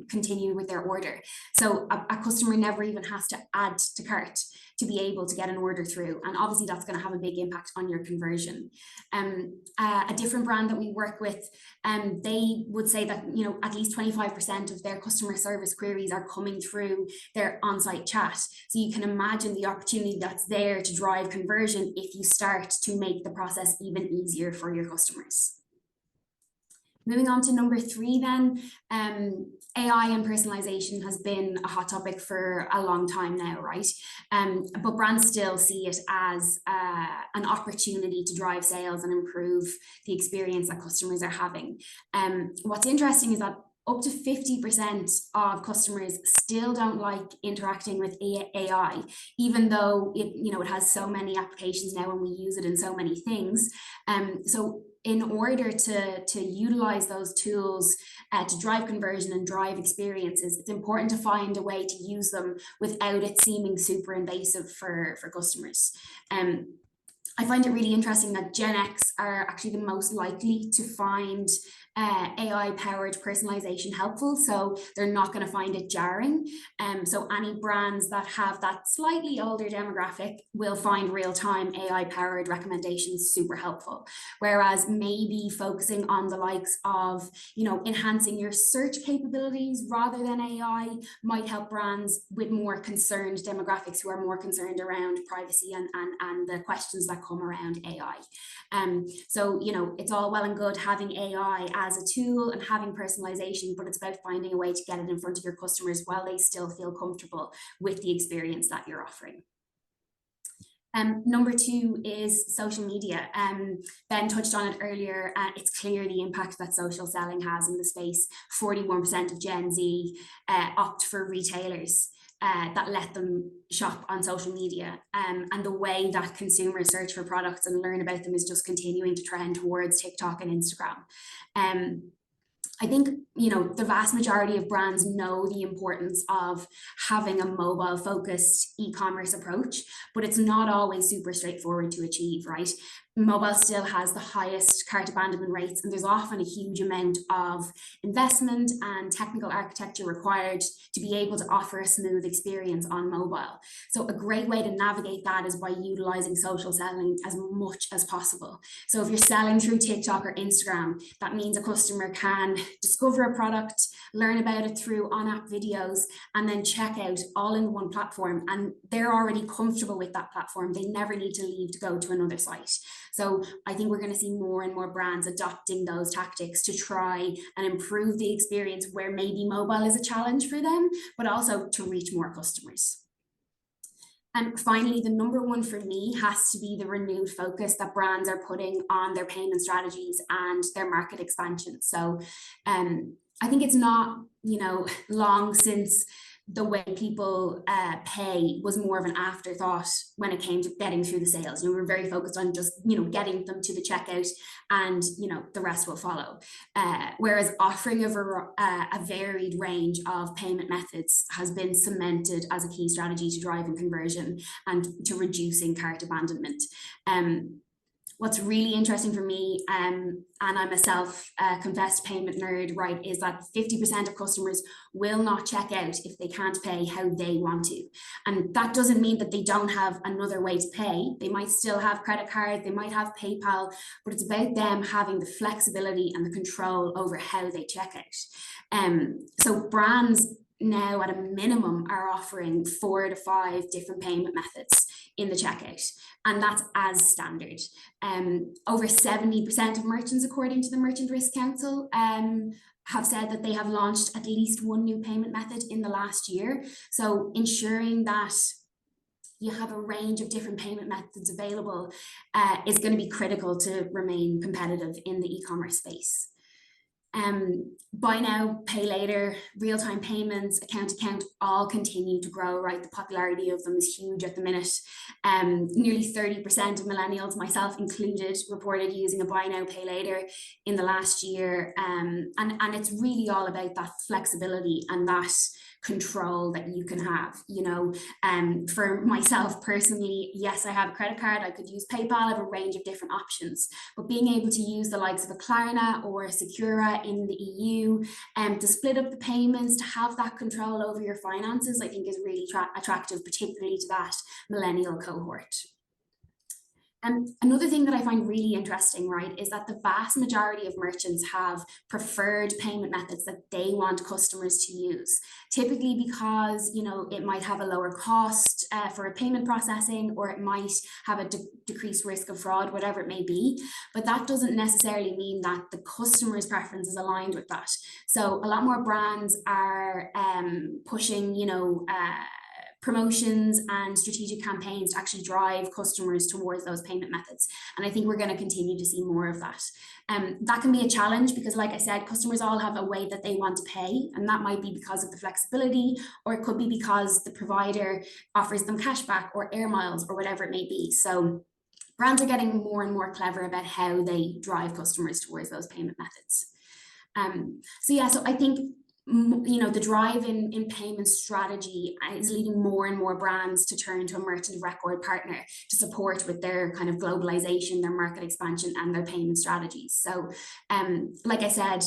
continue with their order. So a customer never even has to add to cart to be able to get an order through. And obviously that's going to have a big impact on your conversion. A different brand that we work with, they would say that, you know, at least 25% of their customer service queries are coming through their on-site chat. So you can imagine the opportunity that's there to drive conversion if you start to make the process even easier for your customers. Moving on to number 3 then, AI and personalization has been a hot topic for a long time now, right? But brands still see it as an opportunity to drive sales and improve the experience that customers are having. What's interesting is that up to 50% of customers still don't like interacting with AI, even though it has so many applications now and we use it in so many things. So in order to utilize those tools to drive conversion and drive experiences, it's important to find a way to use them without it seeming super invasive for customers. I find it really interesting that Gen X are actually the most likely to find AI-powered personalization helpful, so they're not going to find it jarring. So any brands that have that slightly older demographic will find real-time AI-powered recommendations super helpful. Whereas maybe focusing on the likes of, enhancing your search capabilities rather than AI might help brands with more concerned demographics who are more concerned around privacy and the questions that come around AI. So, it's all well and good having AI as a tool and having personalization, but it's about finding a way to get it in front of your customers while they still feel comfortable with the experience that you're offering. Number 2 is social media. Ben touched on it earlier. It's clear the impact that social selling has in the space. 41% of Gen Z opt for retailers that let them shop on social media. And the way that consumers search for products and learn about them is just continuing to trend towards TikTok and Instagram. I think, the vast majority of brands know the importance of having a mobile focused e-commerce approach, but it's not always super straightforward to achieve, right? Mobile still has the highest cart abandonment rates, and there's often a huge amount of investment and technical architecture required to be able to offer a smooth experience on mobile. So a great way to navigate that is by utilizing social selling as much as possible. So if you're selling through TikTok or Instagram, that means a customer can discover a product, learn about it through on-app videos, and then check out all in one platform. And they're already comfortable with that platform. They never need to leave to go to another site. So I think we're going to see more and more brands adopting those tactics to try and improve the experience where maybe mobile is a challenge for them, but also to reach more customers. And finally, the number 1 for me has to be the renewed focus that brands are putting on their payment strategies and their market expansion. So I think it's not, long since the way people pay was more of an afterthought when it came to getting through the sales. We were very focused on just, getting them to the checkout and, the rest will follow. Whereas offering a varied range of payment methods has been cemented as a key strategy to driving conversion and to reducing cart abandonment. what's really interesting for me, and I'm a self-confessed payment nerd, right, is that 50% of customers will not check out if they can't pay how they want to. And that doesn't mean that they don't have another way to pay. They might still have credit cards, they might have PayPal, but it's about them having the flexibility and the control over how they check out. So brands now at a minimum are offering 4 to 5 different payment methods in the checkout, and that's as standard. Over 70% of merchants, according to the Merchant Risk Council, have said that they have launched at least one new payment method in the last year. So ensuring that you have a range of different payment methods available is going to be critical to remain competitive in the e-commerce space. Buy now, pay later, real-time payments, account to account, all continue to grow, right? The popularity of them is huge at the minute. Nearly 30% of millennials, myself included, reported using a buy now, pay later in the last year. And it's really all about that flexibility and that control that you can have, you know. For myself personally, yes, I have a credit card, I could use PayPal, I have a range of different options, but being able to use the likes of a Klarna or a Secura in the EU to split up the payments, to have that control over your finances, I think is really attractive, particularly to that millennial cohort. Another thing that I find really interesting, right, is that the vast majority of merchants have preferred payment methods that they want customers to use. Typically because, you know, it might have a lower cost for a payment processing, or it might have a decreased risk of fraud, whatever it may be. But that doesn't necessarily mean that the customer's preference is aligned with that. So a lot more brands are pushing, you know, promotions and strategic campaigns to actually drive customers towards those payment methods. And I think we're going to continue to see more of that. That can be a challenge because, like I said, customers all have a way that they want to pay, and that might be because of the flexibility, or it could be because the provider offers them cashback or air miles or whatever it may be. So brands are getting more and more clever about how they drive customers towards those payment methods. So I think, you know, the drive in payment strategy is leading more and more brands to turn to a merchant of record partner to support with their kind of globalization, their market expansion, and their payment strategies. So, like I said,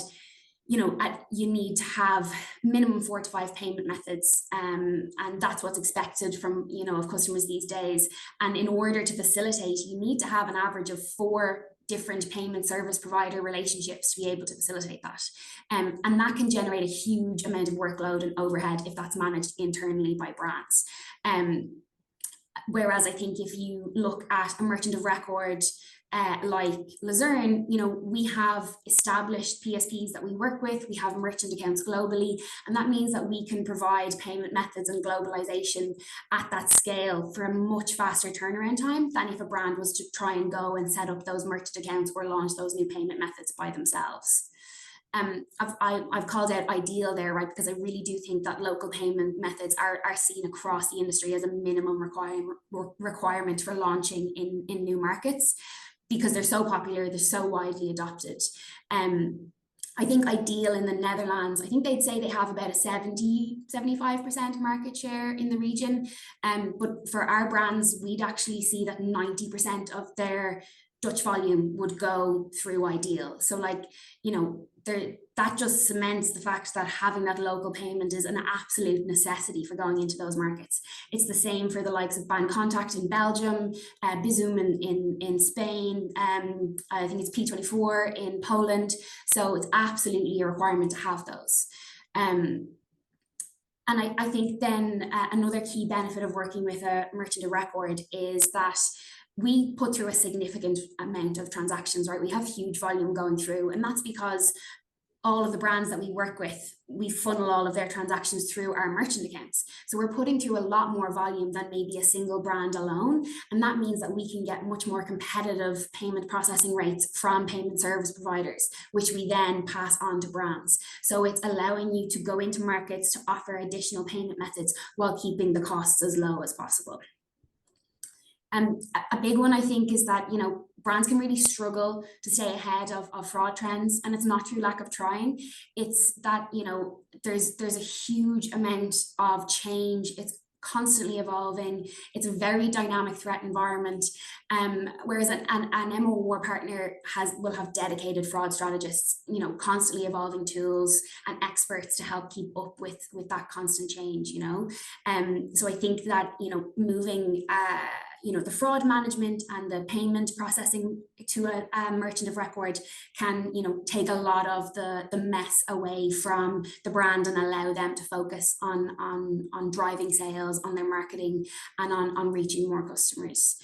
you know, you need to have minimum 4 to 5 payment methods, and that's what's expected from, you know, of customers these days. And in order to facilitate, you need to have an average of 4 different payment service provider relationships to be able to facilitate that. And that can generate a huge amount of workload and overhead if that's managed internally by brands. Whereas I think if you look at a merchant of record like Luzern, you know, we have established PSPs that we work with, we have merchant accounts globally, and that means that we can provide payment methods and globalization at that scale for a much faster turnaround time than if a brand was to try and go and set up those merchant accounts or launch those new payment methods by themselves. I've called out ideal there, right, because I really do think that local payment methods are seen across the industry as a minimum requirement for launching in new markets, because they're so popular, they're so widely adopted. I think ideal in the Netherlands, I think they'd say they have about a 75% market share in the region. But for our brands, we'd actually see that 90% of their Dutch volume would go through ideal. So, like, you know, that just cements the fact that having that local payment is an absolute necessity for going into those markets. It's the same for the likes of Bancontact in Belgium, Bizum in Spain, I think it's P24 in Poland. So it's absolutely a requirement to have those. And I think then another key benefit of working with a merchant of record is that we put through a significant amount of transactions, right? We have huge volume going through, and that's because all of the brands that we work with, we funnel all of their transactions through our merchant accounts. So we're putting through a lot more volume than maybe a single brand alone. And that means that we can get much more competitive payment processing rates from payment service providers, which we then pass on to brands. So it's allowing you to go into markets to offer additional payment methods while keeping the costs as low as possible. A big one, I think, is that, you know, brands can really struggle to stay ahead of fraud trends, and it's not through lack of trying. It's that, you know, there's a huge amount of change. It's constantly evolving. It's a very dynamic threat environment. Whereas an MOR partner will have dedicated fraud strategists, you know, constantly evolving tools and experts to help keep up with that constant change, you know. So I think that, you know, moving you know, the fraud management and the payment processing to a merchant of record can, you know, take a lot of the mess away from the brand and allow them to focus on driving sales, on their marketing, and on reaching more customers.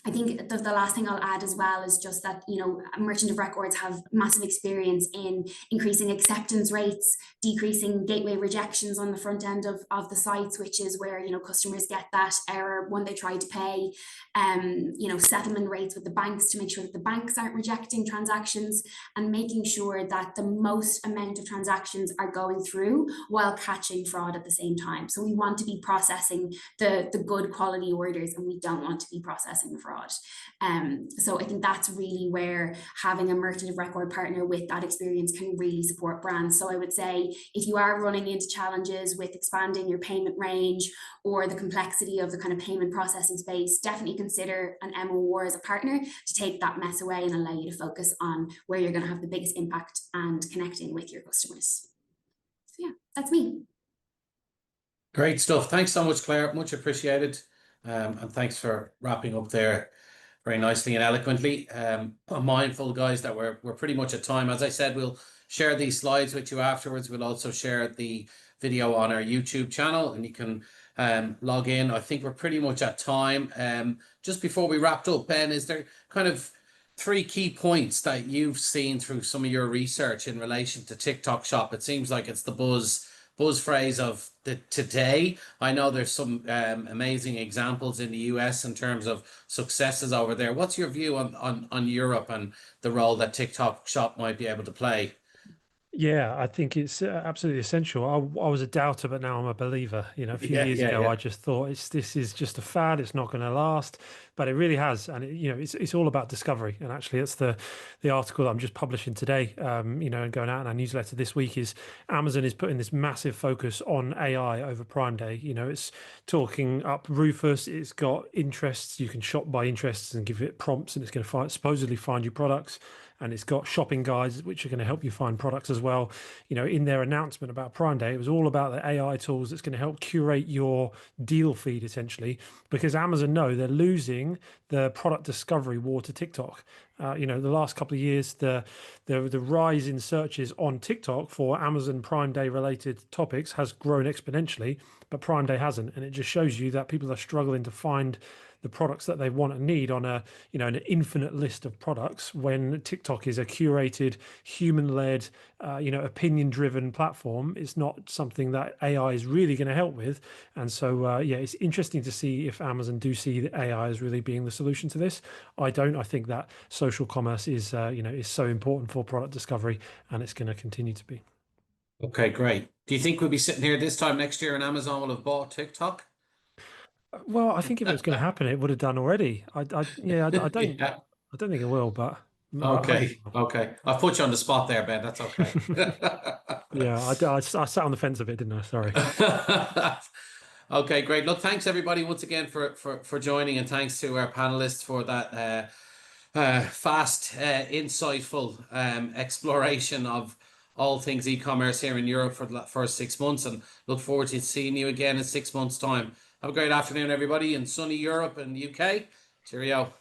I think the last thing I'll add as well is just that, you know, merchant of records have massive experience in increasing acceptance rates, decreasing gateway rejections on the front end of the sites, which is where, you know, customers get that error when they try to pay, you know, settlement rates with the banks to make sure that the banks aren't rejecting transactions, and making sure that the most amount of transactions are going through while catching fraud at the same time. So we want to be processing the good quality orders, and we don't want to be processing the fraud. So I think that's really where having a merchant of record partner with that experience can really support brands. So I would say if you are running into challenges with expanding your payment range or the complexity of the kind of payment processing space, definitely consider an MOR as a partner to take that mess away and allow you to focus on where you're going to have the biggest impact and connecting with your customers. So yeah, that's me. Great stuff. Thanks so much, Claire. Much appreciated. And thanks for wrapping up there very nicely and eloquently. I'm mindful, guys, that we're pretty much at time. As I said, we'll share these slides with you afterwards. We'll also share the video on our YouTube channel, and you can log in. I think we're pretty much at time. Just before we wrapped up, Ben, is there kind of 3 key points that you've seen through some of your research in relation to TikTok Shop? It seems like it's the buzz phrase of today. I know there's some amazing examples in the US in terms of successes over there. What's your view on Europe and the role that TikTok Shop might be able to play? Yeah, I think it's absolutely essential. I was a doubter, but now I'm a believer. You know, a few years ago, I just thought this is just a fad. It's not going to last, but it really has. And you know, it's all about discovery. And actually, it's the article that I'm just publishing today. You know, and going out in our newsletter this week is Amazon is putting this massive focus on AI over Prime Day. You know, it's talking up Rufus. It's got interests. You can shop by interests and give it prompts, and it's going to supposedly find you products. And it's got shopping guides, which are going to help you find products as well. You know, in their announcement about Prime Day, it was all about the AI tools that's going to help curate your deal feed, essentially, because Amazon know they're losing the product discovery war to TikTok. You know, the last couple of years, the rise in searches on TikTok for Amazon Prime Day related topics has grown exponentially, but Prime Day hasn't. And it just shows you that people are struggling to find the products that they want and need on a, you know, an infinite list of products, when TikTok is a curated, human-led, you know, opinion-driven platform. It's not something that AI is really going to help with. And so, yeah, it's interesting to see if Amazon do see that AI as really being the solution to this. I don't. I think that social commerce is, you know, is so important for product discovery, and it's going to continue to be. Okay, great. Do you think we'll be sitting here this time next year and Amazon will have bought TikTok? Well, I think if it was going to happen, it would have done already. I don't. Yeah. I don't think it will, but Okay. I'll put you on the spot there, Ben. That's okay. Yeah, I sat on the fence a bit, didn't I? Sorry. Okay, great. Look, thanks everybody once again for joining, and thanks to our panelists for that fast, insightful exploration of all things e-commerce here in Europe for the first 6 months, and look forward to seeing you again in 6 months' time. Have a great afternoon, everybody, in sunny Europe and UK. Cheerio.